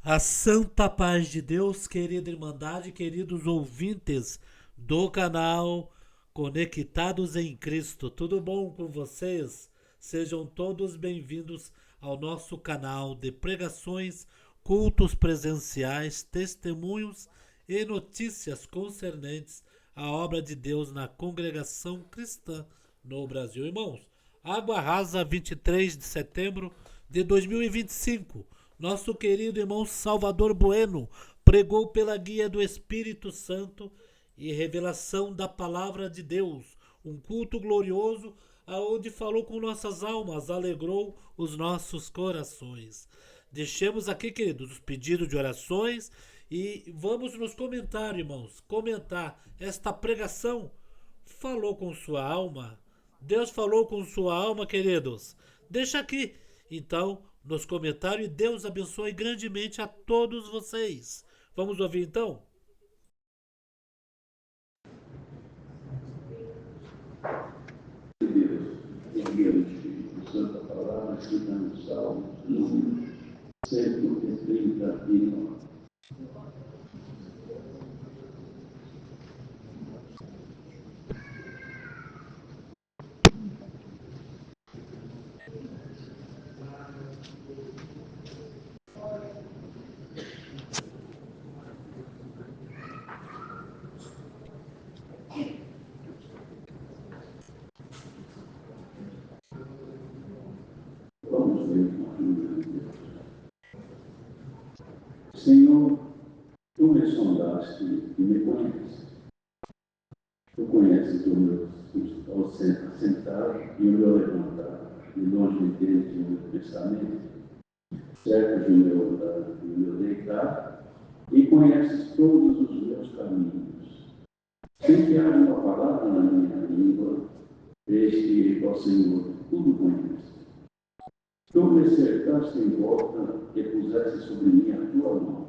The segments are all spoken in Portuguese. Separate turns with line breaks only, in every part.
A santa paz de Deus, querida Irmandade, queridos ouvintes do canal Conectados em Cristo. Tudo bom com vocês? Sejam todos bem-vindos ao nosso canal de pregações, cultos presenciais, testemunhos e notícias concernentes à obra de Deus na congregação cristã no Brasil. Irmãos, Água Rasa, 23 de setembro de 2025. Nosso querido irmão Salvador Bueno pregou pela guia do Espírito Santo e revelação da palavra de Deus. Um culto glorioso aonde falou com nossas almas, alegrou os nossos corações. Deixemos aqui, queridos, os pedidos de orações e vamos nos comentários, irmãos. Comentar esta pregação. Falou com sua alma? Deus falou com sua alma, queridos? Deixa aqui. Então, nos comentários, e Deus abençoe grandemente a todos vocês. Vamos ouvir então?
Deus, envia o Espírito Santo a palavra, escutando os salmos, números 139. Vamos ver com a ajuda de Deus. Senhor, tu me sondaste e me conheces. Tu conheces o meu ao sentar e o meu levantar, e longe de ti o meu pensamento, cercas o meu andar e o meu deitar, e conheces todos os meus caminhos. Sem que haja uma palavra na minha língua, eis que, ó Senhor, tudo conheces. Tu me cercaste em volta e puseste sobre mim a tua mão.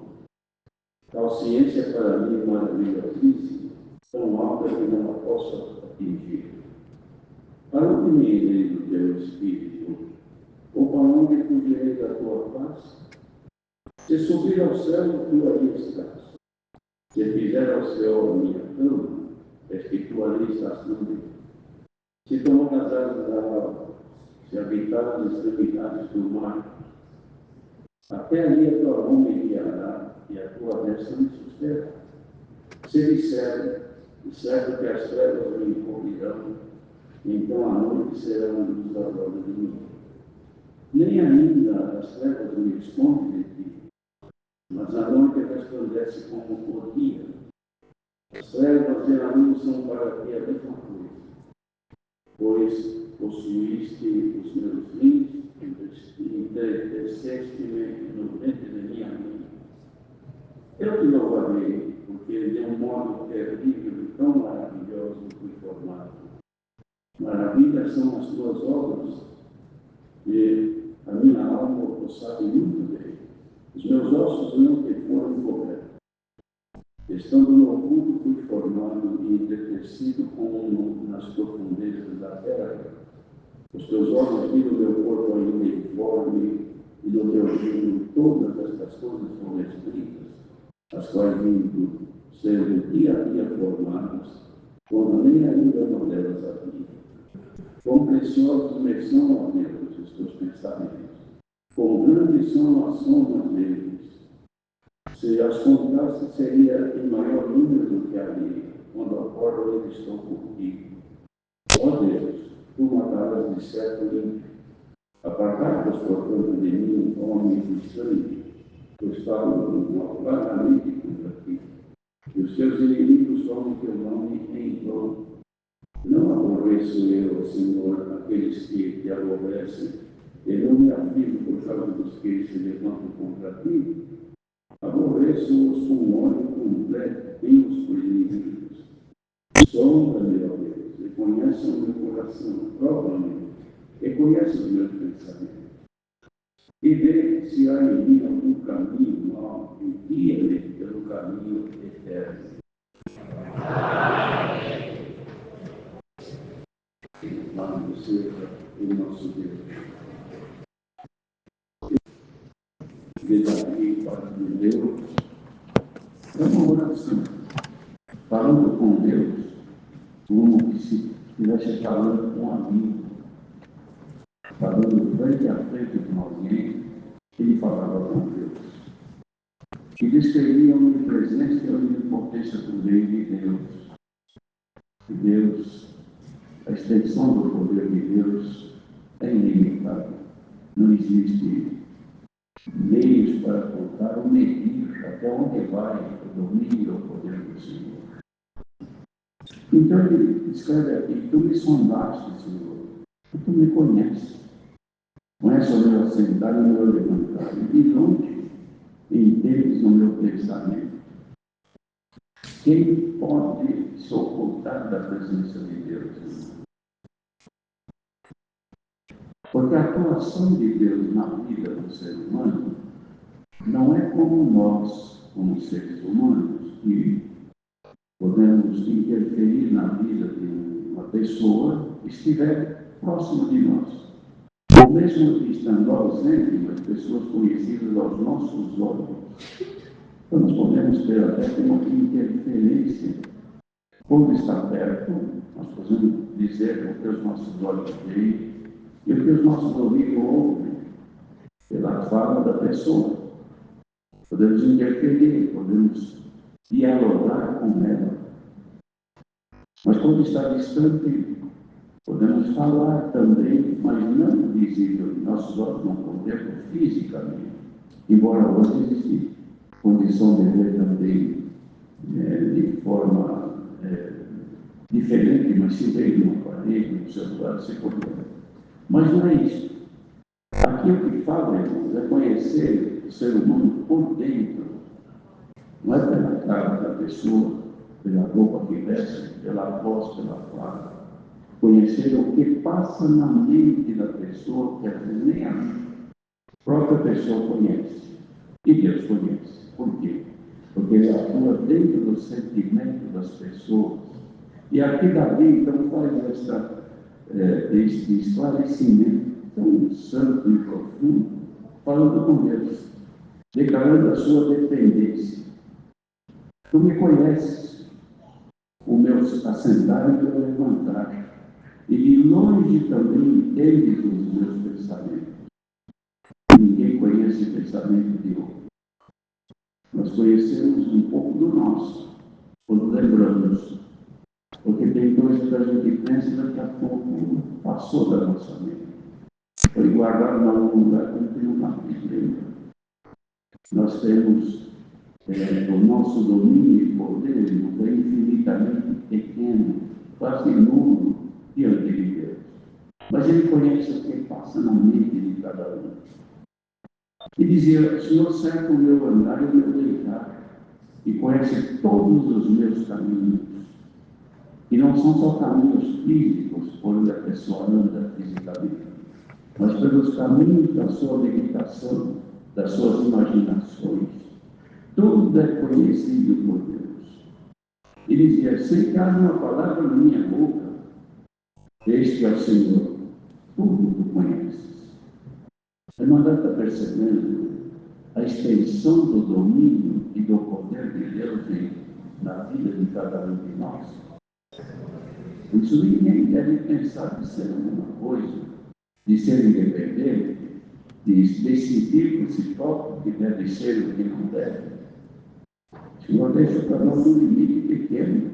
Tal ciência para mim é maravilhosíssima, tão alta que não a posso atingir. Para onde me irei do teu Espírito? Ou para onde fugirei da tua paz? Se subir ao céu, tu ali estás. Se fizer ao céu a minha cama, és que tu ali estás também. Se tomar as asas da alma, se habitar as extremidades do mar, até ali a tua mão me guiará e a tua destra me susterá. Se disser que as trevas me encobrirão, então a noite será uma luz da glória de mim. Nem ainda as trevas me escondem de ti, mas a noite resplandece como o dia. As trevas e a luz são para ti a mesma coisa, pois possuíste os meus rins e entreteceste-me no ventre de minha mãe. Eu te louvarei, porque de um modo terrível e tão maravilhoso fui formado. Maravilhas são as tuas obras, e a minha alma o sabe muito bem. Os meus ossos não te foram cobertos. Estando no oculto fui formado e entretecido como nas profundezas da terra. Os teus olhos viram meu corpo ainda informe, e no teu livro todas estas coisas foram escritas, as quais vindo sendo dia a dia formadas, quando nem ainda uma delas havia. Quão preciosos me são, ó Deus, os teus pensamentos, quão grandes são as somas deles. Se as contasse, seria em maior número do que havia, quando acordo eu estou por ti. Ó Deus, tu matarás de certo ímpio, apartai-vos, portanto, de mim, homem de sangue, pois falo claramente contra ti. E os teus inimigos tomam teu nome em vão. Não aborreço eu, Senhor, aqueles que te aborrecem, e não me aflijo por causa dos que se levantam contra ti. Aborreço-os com ódio completo, Deus, por inimigos. Sonda-me, ó Deus, e conhece o meu coração, prova-me, e conhece os meus pensamentos. E vê se há em mim algum caminho mau, e guia-me pelo caminho eterno. Louvado seja o nosso Deus. de Davi para Deus é uma oração, falando com Deus, como que se estivesse falando com um amigo, falando frente a frente com alguém, ele falava com Deus. E descrevia a onipresença e a onipotência também de Deus. E Deus, a extensão do poder de Deus é ilimitada. Não existe meios para contar ou medir até onde vai o domínio e o poder do Senhor. Então ele escreve aqui: tu me sondaste, Senhor, e tu me conheces. Conhece o meu assentar e o meu levantar, e de longe entendes o meu pensamento. Quem pode se ocultar da presença de Deus? Porque a atuação de Deus na vida do ser humano não é como nós, como seres humanos, que podemos interferir na vida de uma pessoa que estiver próxima de nós. Ou mesmo que estando ausente, mas pessoas conhecidas aos nossos olhos. Então nós podemos ter até uma interferência. Quando está perto, nós podemos dizer o que os nossos olhos veem e o que os nossos ouvidos ouvem pela fala da pessoa. Podemos interferir, podemos dialogar com ela. Mas quando está distante, podemos falar também, mas não visível. Nossos olhos não contemplam fisicamente. Embora hoje existe condição de ver também de forma diferente, mas se vê no aparelho, no celular, se contempla. Mas não é isso. Aqui o que fala, irmãos, é conhecer o ser humano por dentro. Não é pela cara da pessoa, pela roupa que veste, pela voz, pela fala. Conhecer o que passa na mente da pessoa, que às vezes nem a própria pessoa conhece. E Deus conhece. Por quê? Porque Ele atua dentro do sentimento das pessoas. E aqui Davi, então, faz este esclarecimento tão santo e profundo, falando com Deus, declarando a sua dependência. Tu me conheces, o meu assentar e o meu levantar, e de longe também entendes os meus pensamentos. Ninguém conhece o pensamento de outro. Nós conhecemos um pouco do nosso, quando lembramos, porque tem coisas que a gente pensa e daqui a pouco passou da nossa mente. Foi guardado em algum lugar que a gente não mais lembra. Nós temos o nosso domínio e poder é infinitamente pequeno, quase nulo diante de Deus. Mas Ele conhece o que passa na mente de cada um. E dizia: o Senhor cerca o meu andar e o meu deitar, e conhece todos os meus caminhos. E não são só caminhos físicos, por onde a pessoa anda fisicamente, mas pelos caminhos da sua meditação, das suas imaginações. Tudo é conhecido por Deus. E dizia: sem que haja uma palavra na minha boca, este é o Senhor, tudo tu conheces. A irmã está percebendo a extensão do domínio e do poder de Deus na vida de cada um de nós. Por isso ninguém deve pensar de ser alguma coisa, de ser independente, de decidir por si próprio o que deve ser e o que não deve. O Senhor deixa para nós um limite pequeno,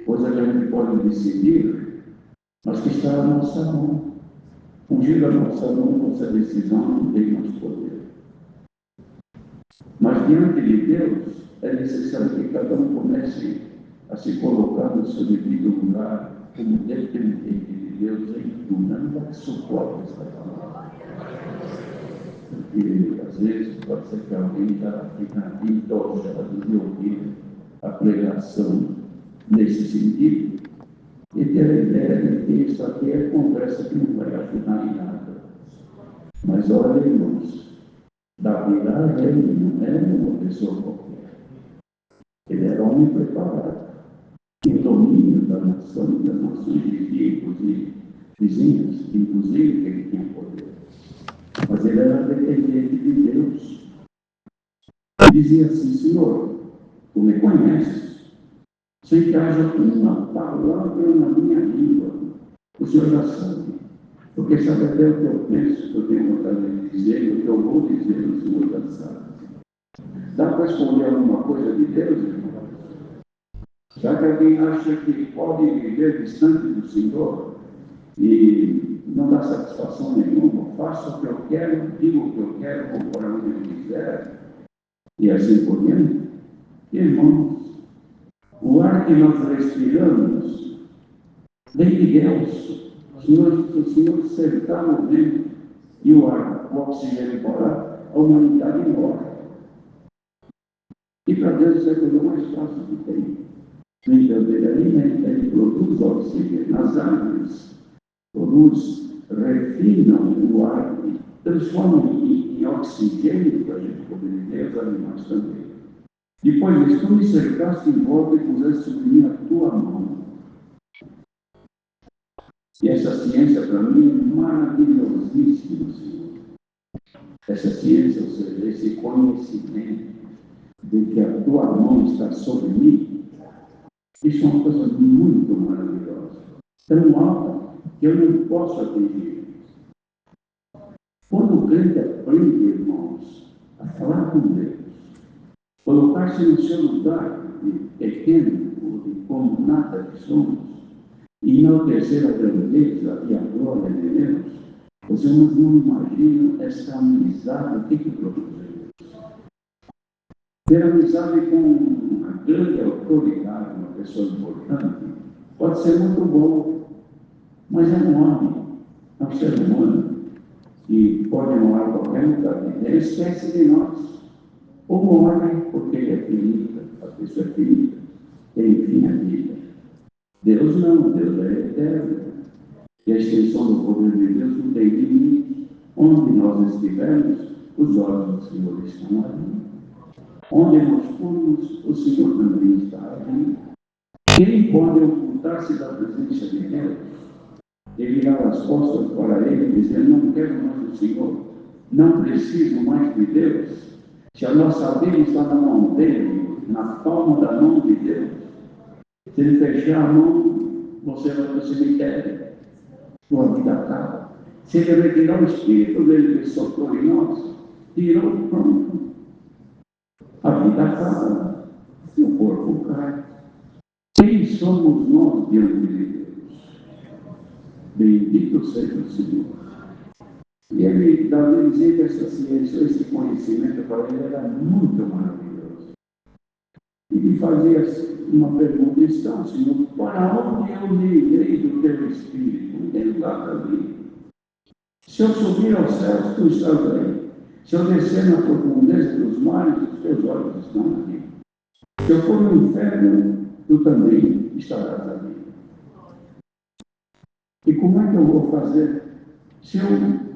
coisa que a gente pode decidir, mas que está na nossa mão. Fugir da nossa mão, nossa decisão não tem mais poder. Mas diante de Deus, é necessário que cada um comece a se colocar no seu devido lugar, como dependente de Deus em tudo. Não vai suportar essa palavra. Porque, às vezes, pode ser que alguém já fica entojado de ouvir a pregação nesse sentido, e ter a ideia de que isso aqui é conversa que não vai ajudar em nada. Mas olha, irmãos, Davi era rei, não era uma pessoa qualquer. Ele era homem preparado, tinha domínio da nação e das nações vizinhas e vizinhas, inclusive que ele tinha poder. Mas ele era dependente de Deus. dizia assim: Senhor, tu me conheces, sem que haja uma palavra na minha língua, o Senhor já sabe, porque sabe até o que eu penso, o que eu tenho vontade de dizer, o que eu vou dizer, o Senhor já sabe. Dá para esconder alguma coisa de Deus, irmão? Já que alguém acha que pode viver distante do Senhor e não dá satisfação nenhuma, faço o que eu quero, digo o que eu quero, vou para onde eu quiser, e assim por diante. Irmãos, o ar que nós respiramos vem de Deus. O Senhor sentar no vento e o ar, o oxigênio parar, a humanidade morre. E para Deus isso é a coisa mais fácil que tem. No entanto, ele alimenta, ele produz oxigênio nas árvores, refinam o ar, transformam em oxigênio para a gente poder viver, os animais também. Depois disso, tu me cercaste em volta e puseste sobre mim a tua mão. E essa ciência para mim é maravilhosíssima, Senhor. Essa ciência, ou seja, esse conhecimento de que a tua mão está sobre mim, isso é uma coisa muito maravilhosa, tão alta que eu não posso atingir. Quando o crente aprende, irmãos, a falar com Deus, colocar-se no seu lugar de pequeno, ou de como nada que somos, e enaltecer a grandeza e a glória de Deus, os irmãos não imaginam essa amizade, o que produz. Ter amizade com uma grande autoridade, uma pessoa importante, pode ser muito bom, mas é um homem, é um ser humano, que pode morar em qualquer lugar. Ele esquece de nós. Ou morre porque ele é finita, a pessoa é finita, tem fim a vida. Deus não, Deus é eterno. E a extensão do poder de Deus não tem limite. Onde nós estivermos, os olhos do Senhor estão ali. Onde nós formos, o Senhor também está ali. Quem pode ocultar-se da presença de Deus e virar as costas para Ele e dizer: não quero mais o Senhor, não preciso mais de Deus? Se a nossa vida está na mão dele, na palma da mão de Deus, se ele fechar a mão, você vai para o cemitério, sua vida acaba. Se ele retirar o Espírito dele que soprou em nós, tirou, pronto. A vida acaba e o corpo cai. Quem somos nós diante de Deus? Bendito seja o Senhor. E ele, Davi dizia que essa ciência, esse conhecimento para ele era muito maravilhoso. E lhe fazia uma pergunta: então, Senhor, para onde eu me irei do teu Espírito? Não tem lugar para mim. Se eu subir aos céus, tu estás aí. Se eu descer na profundeza dos mares, os teus olhos estão aqui. Se eu for no inferno, tu também estarás ali. E como é que eu vou fazer? Se eu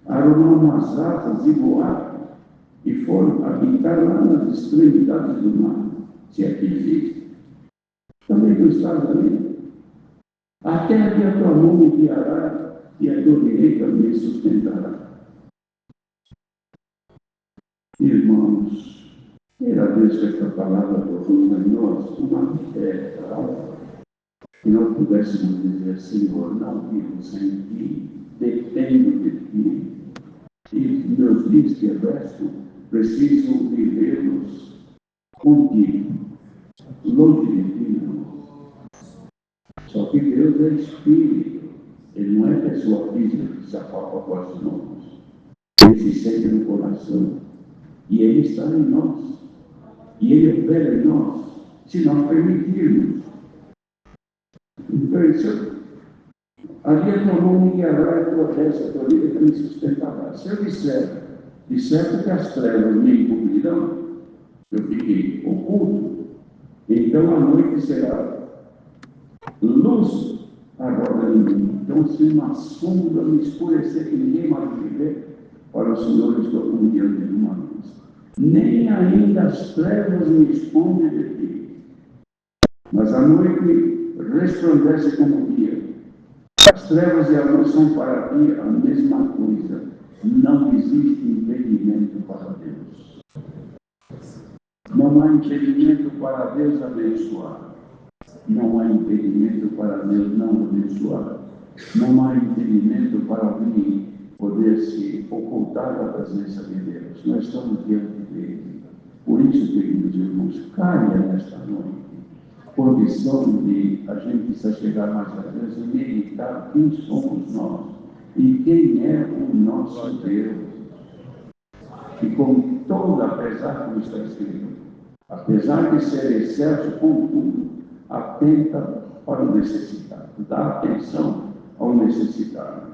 arrumar umas asas e voar e for habitar lá nas extremidades do mar, se é que existe, também tu estás ali. Até aqui a tua mão me guiará e a tua direita me sustentará. Irmãos, queira Deus que esta palavra profunda em nós uma fé alta, que nós pudéssemos dizer: Senhor, não vivo sem ti, dependo de ti, e meus dias que restam, preciso vivê-los contigo, longe de ti, não. Só que Deus é Espírito, Ele não é pessoa física que se apalpa com as mãos, Ele se sente no coração, e Ele está em nós, e Ele opera em nós, se nós permitirmos. Então, isso, ali a tua mão me guiará, a tua destra, a tua direita me sustentará. Se eu disser que as trevas me encobrirão, eu fiquei oculto, então a noite será luz agora em mim. Então, se uma sombra me escurecer que ninguém mais me vê, para o Senhor eu estou como diante de uma luz. Nem ainda as trevas me escondem de ti, mas a noite resplandece como o dia. As trevas e a luz são para ti a mesma coisa. Não existe impedimento para Deus. Não há impedimento para Deus abençoar. Não há impedimento para Deus não abençoar. Não há impedimento para alguém poder se ocultar da presença de Deus. Nós estamos diante dele. Por isso, queridos irmãos, caia nesta noite condição de a gente precisa chegar mais a Deus e meditar quem somos nós e quem é o nosso Deus. E com toda, apesar como está escrito, apesar de ser excelso, contudo, atenta para o necessitado, dá atenção ao necessitado.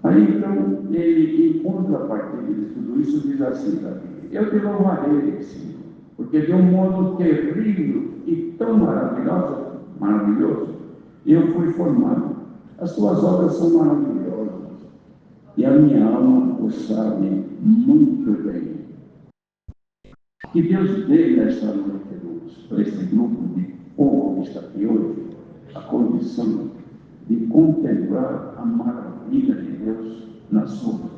Aí então, ele, em contrapartida de tudo isso, diz assim, Davi: eu te louvarei, Senhor, porque de um modo terrível e tão maravilhoso, eu fui formado. As tuas obras são maravilhosas, e a minha alma o sabe muito bem. Que Deus dê nesta noite, irmãos, para este grupo de povo que está aqui hoje, a condição de contemplar a maravilha de Deus na sua vida.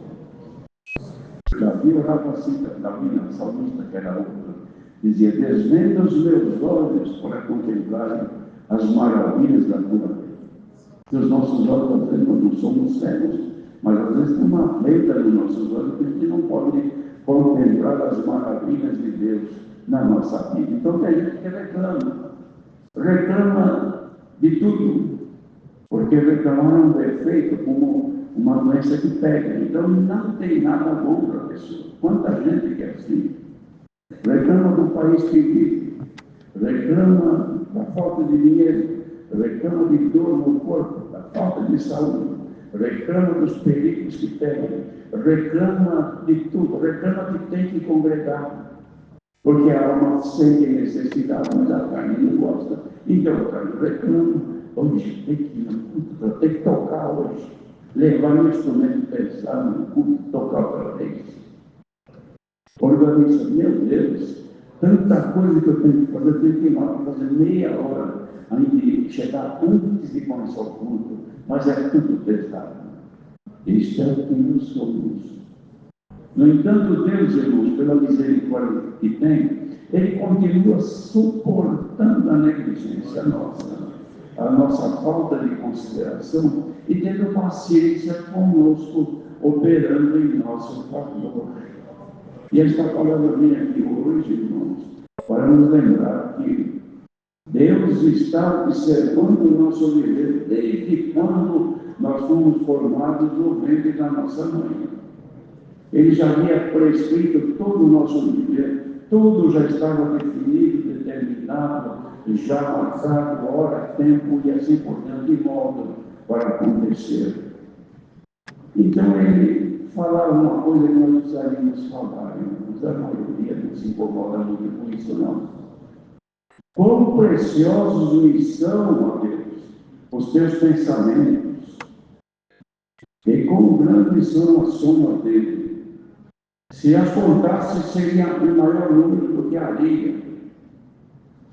Davi orava assim, Davi, na salmista, que era outra, dizia: desvenda os meus olhos para contemplar as maravilhas da tua vida. E os nossos olhos, às vezes, nós não somos cegos, mas às vezes tem uma venda nos nossos olhos que a gente não pode contemplar as maravilhas de Deus na nossa vida. Então tem gente que reclama de tudo, porque reclamar é um defeito, como uma doença que pega. Então não tem nada bom para a pessoa. Quanta gente que é assim? Reclama do país que vive, reclama da falta de dinheiro, reclama de dor no corpo, da falta de saúde, reclama dos perigos que tem, reclama de tudo, reclama que tem que congregar, porque a alma sente necessidade, mas a carne não gosta. Então a carne reclama: hoje tem que ir no culto, tem que tocar hoje, levar um instrumento pesado no culto, tocar outra vez. Organiza, meu Deus, tanta coisa que eu tenho que fazer, eu tenho que ir lá fazer meia hora antes de chegar, antes de começar o culto, mas é tudo pesado. Isto é o que nós somos. No entanto, Deus, irmãos, pela misericórdia que tem, Ele continua suportando a negligência nossa, a nossa falta de consideração, e tendo paciência conosco, operando em nosso favor. E esta palavra vem aqui hoje, irmãos, para nos lembrar que Deus está observando o nosso viver desde quando nós fomos formados no ventre da nossa mãe. Ele já havia prescrito todo o nosso viver, tudo já estava definido, determinado, já marcado, hora, tempo e assim por diante, de modo para acontecer. Então ele falava uma coisa que nós precisaríamos falar, mas a maioria não se incomoda muito com isso, não. Quão preciosos me são, ó Deus, os teus pensamentos, e quão grandes são a soma dele. Se as contasse, seria o maior número do que a areia.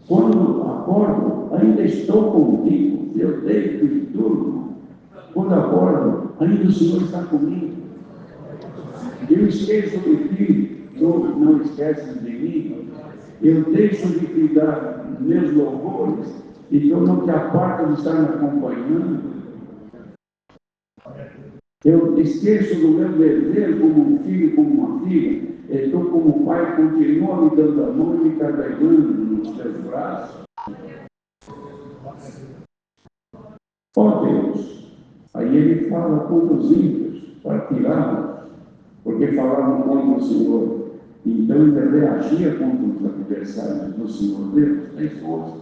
Quando acordo, ainda estou contigo, eu deito e durmo. Quando acordo, ainda o Senhor está comigo. Eu esqueço de ti, tu não esqueces de mim. Eu deixo de te dar meus louvores, e tu não te apartas de estar me acompanhando. Eu esqueço do meu dever como um filho, como uma filha, e tu, como pai, continua me dando a mão e me carregando nos teus braços. Ó Deus, aí ele fala contra os ímpios, para tirá-los, porque falavam contra o Senhor. Então ele reagia contra os adversários do Senhor Deus, pessoas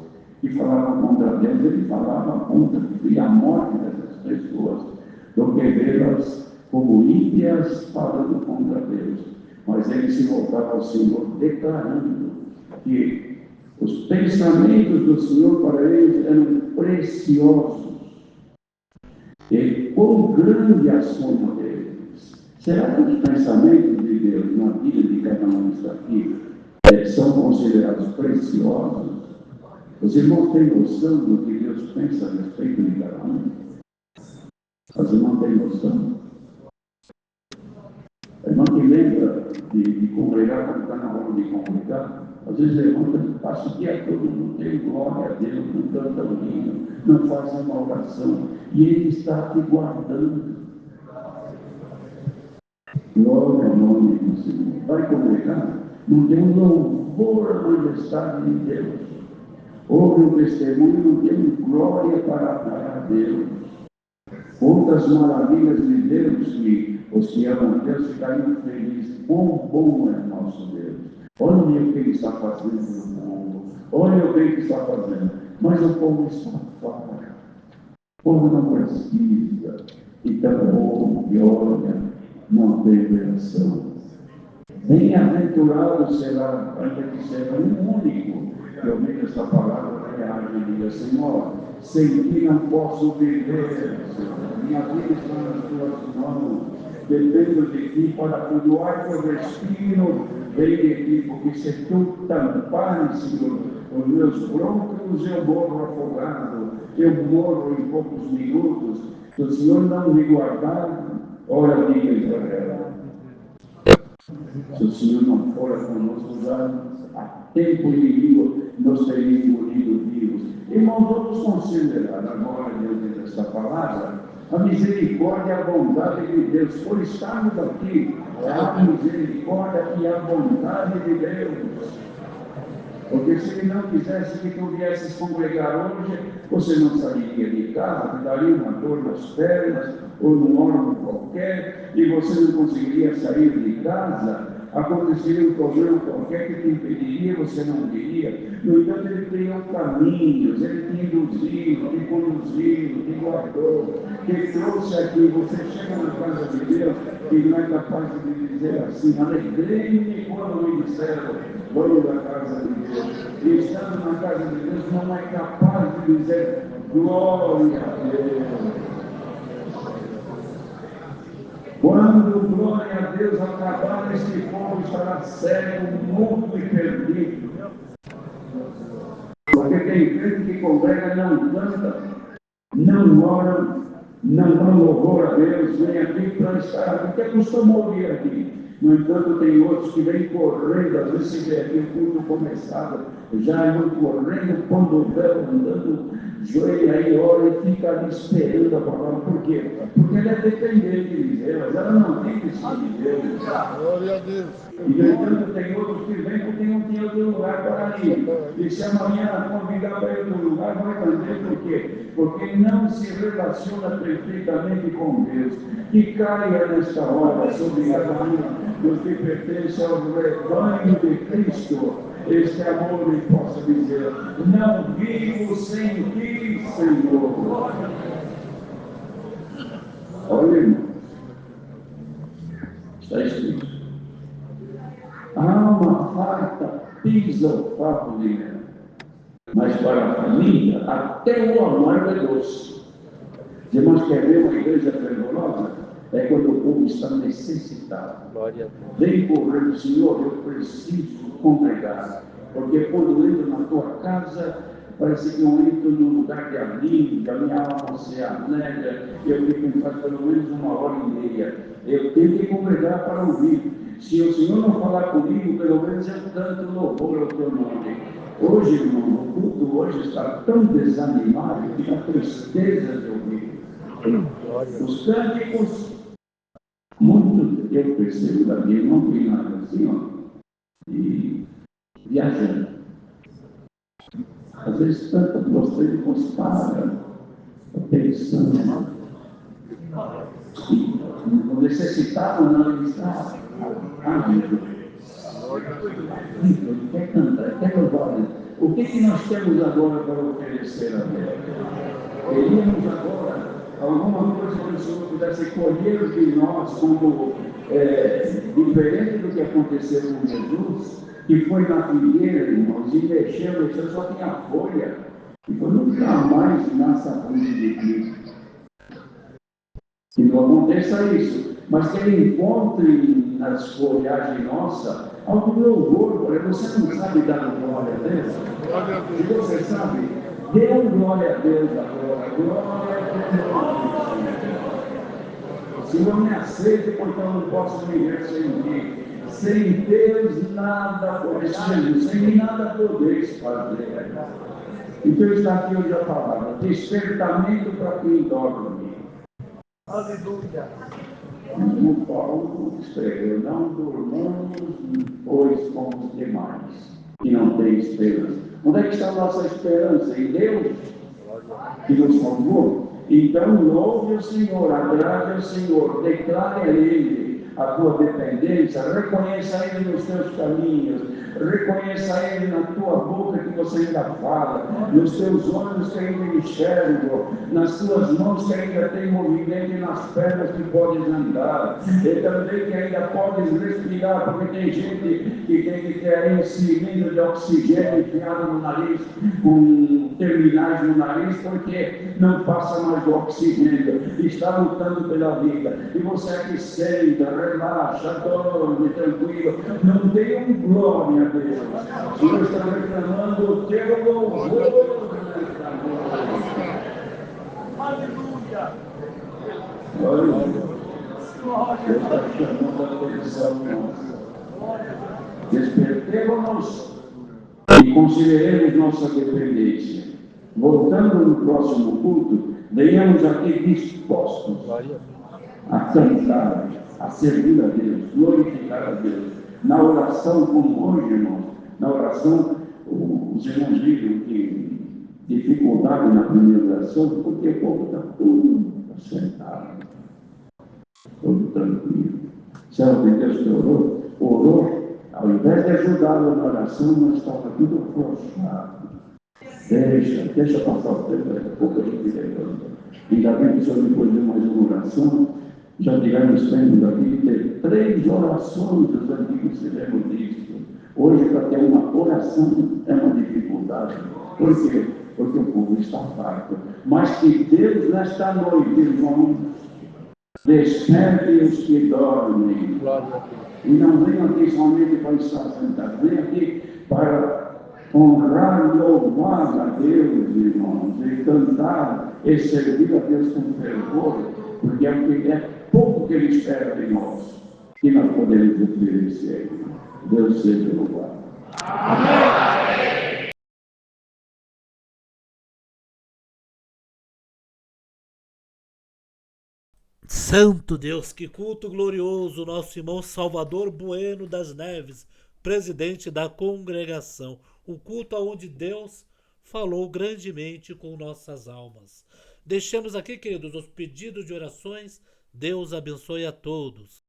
que falavam contra Deus, ele falava contra a morte dessas pessoas, do que vê-las como ímpias falando contra Deus. Mas ele se voltava ao Senhor, declarando que os pensamentos do Senhor para eles eram preciosos. E quão grande a soma deles. Será que os pensamentos de Deus na vida de cada um está aqui são considerados preciosos? Os irmãos têm noção do que Deus pensa a respeito de cada um? Os irmãos têm noção? A irmã que lembra de congregar, quando está na hora de congregar, às vezes levanta e passa o dia todo, não tem glória a Deus, não canta o hino, não faz uma oração, e Ele está te guardando. Glória ao nome do Senhor. Vai congregar, não tem um louvor à majestade de Deus. Ouve um testemunho, não tem glória para dar a Deus. Outras maravilhas de Deus que os que amam Deus ficariam felizes. Bom é nosso Deus. Olha o que Ele está fazendo no mundo. Olha o que Ele está fazendo. Mas o povo está fora. O povo não precisa. Então ouve, olha, não tem revelação. Bem-aventurado será, ainda que seja um único, que ouvir essa palavra, reage e diga: Senhor, sem ti não posso viver, Senhor. Minha vida está nas tuas mãos. Dependo de ti para que o ar que eu respiro venha de ti, porque se tu tampares, Senhor, os meus brônquios, eu morro afogado, eu morro em poucos minutos. Se o Senhor não me guardar, ora, diga Israel. Se o Senhor não for conosco, já há tempo inimigo nos teria engolido vivos. Irmãos, vamos considerar agora, diante desta palavra, a misericórdia e a bondade de Deus. Por estarmos aqui, a misericórdia e a bondade de Deus. Porque se Ele não quisesse que tu viesses congregar hoje, você não sairia de casa, te daria uma dor nas pernas, ou num órgão qualquer, e você não conseguiria sair de casa, aconteceria um problema qualquer que te impediria, você não iria. No entanto, Ele criou caminhos, Ele te induziu, te conduziu, te guardou, te trouxe aqui. Você chega na casa de Deus e não é capaz de dizer assim: alegrei-me quando me disseram, vamos da casa de Deus. E estando na casa de Deus, não é capaz de dizer glória a Deus. Quando, glória a Deus, acabar, este povo estará cego, mudo e perdido. Porque tem gente que congrega, não canta, não ora, não dá louvor a Deus, vem aqui para estar, porque acostumou vir aqui. No entanto, tem outros que vêm correndo, às vezes se vê aqui o culto começado, já vão correndo, pondo o véu, andando, joelho aí, ora e fica ali esperando a palavra. Por quê? Porque ela é dependente de Deus, ela não tem que ser de Deus. Glória a Deus. E no entanto, tem outros que vêm porque não tem outro lugar para ir. E se amanhã convidar para ir outro lugar, vai também. Por quê? Porque não se relaciona perfeitamente com Deus. Que caia nesta hora sobre cada um dos que pertence ao rebanho de Cristo, este amor e possa dizer: não vivo sem ti, Senhor. Olha, irmãos, está escrito: a alma farta pisa o papo de mel, mas para a família até o amargo é doce. Irmãos, quer ver uma igreja fervorosa? É quando o povo está necessitado. Vem correndo: Senhor, eu preciso congregar. Porque quando entro na tua casa, parece que eu entro num lugar de alívio, a minha alma se alegra, eu fico em paz pelo menos 1h30. Eu tenho que congregar para ouvir. Se o Senhor não falar comigo, pelo menos eu canto louvor ao teu nome. Hoje, irmão, o culto hoje está tão desanimado que dá tristeza de ouvir. Os cânticos, muito, eu percebo da minha, não tem nada assim, ó, e viajando. Às vezes tanto você para, pensando, o necessitado não está ávido. Ele quer cantar, quer louvar. O que nós temos agora para oferecer a Deus? Queríamos agora alguma coisa que o Senhor pudesse colher de nós como diferente do que aconteceu com Jesus, que foi na figueira, irmãos, e mexeu, só tinha folha. E foi nunca mais nasce a fruta de Cristo. Que não aconteça isso, mas que Ele encontre nas folhagens nossas algum louvor. Você não sabe dar glória a Deus? Se você sabe, dê glória a Deus agora. Glória a Deus. O Senhor me aceita, porque eu não posso viver sem ti. Sem Deus nada podemos, sem nada podeis fazer. Então está aqui hoje a palavra, despertamento para quem dorme.
Aleluia.
O Paulo escreveu, não durmamos, pois como os demais, que não têm esperança. Onde é que está a nossa esperança? Em Deus, que nos salvou. Então louve o Senhor, agrade ao Senhor, declare a Ele a tua dependência, reconheça Ele nos teus caminhos, reconheça Ele na tua boca que você ainda fala, nos teus olhos que ainda enxergam, nas tuas mãos que ainda tem movimento e nas pernas que podes andar, e também que ainda podes respirar, porque tem gente que tem que ter um cilindro de oxigênio enfiado no nariz, com terminais no nariz, porque não passa mais o oxigênio, está lutando pela vida, e você aqui senta, relaxa, dorme, tranquilo, não tem glória a Deus. O Senhor está reclamando o teu louvor.
Aleluia.
Olha, Deus está chamando a atenção nossa. Despertemos-nos e consideremos nossa dependência. Voltando no próximo culto, venhamos aqui dispostos a cantar, a servir a Deus, glorificar a Deus. Na oração, como hoje, irmãos, na oração, os irmãos viram que dificuldade na primeira oração, porque o povo está tudo sentado, todo tranquilo. Sabe que Deus que orou, ao invés de ajudá-lo na oração, nós estava tudo afrouxado. Deixa passar o tempo, daqui a pouco a gente levanta. Ainda bem que o Senhor depois deu mais uma oração. Já tivemos tempo aqui de ter 3 orações dos antigos fizemos disso. Hoje, para ter uma oração, é uma dificuldade. Por quê? Porque o povo está farto. Mas que Deus, nesta noite, irmãos, desperte os que dormem. E não venham aqui somente para estar sentados, venham aqui para honrar e louvar a Deus, irmãos, e cantar e servir a Deus com fervor, porque é pouco que Ele espera de nós, que nós podemos oferecer. Deus seja louvado. Amém.
Santo Deus, que culto glorioso, nosso irmão Salvador Bueno das Neves, presidente da congregação. O culto onde Deus falou grandemente com nossas almas. Deixemos aqui, queridos, os pedidos de orações. Deus abençoe a todos.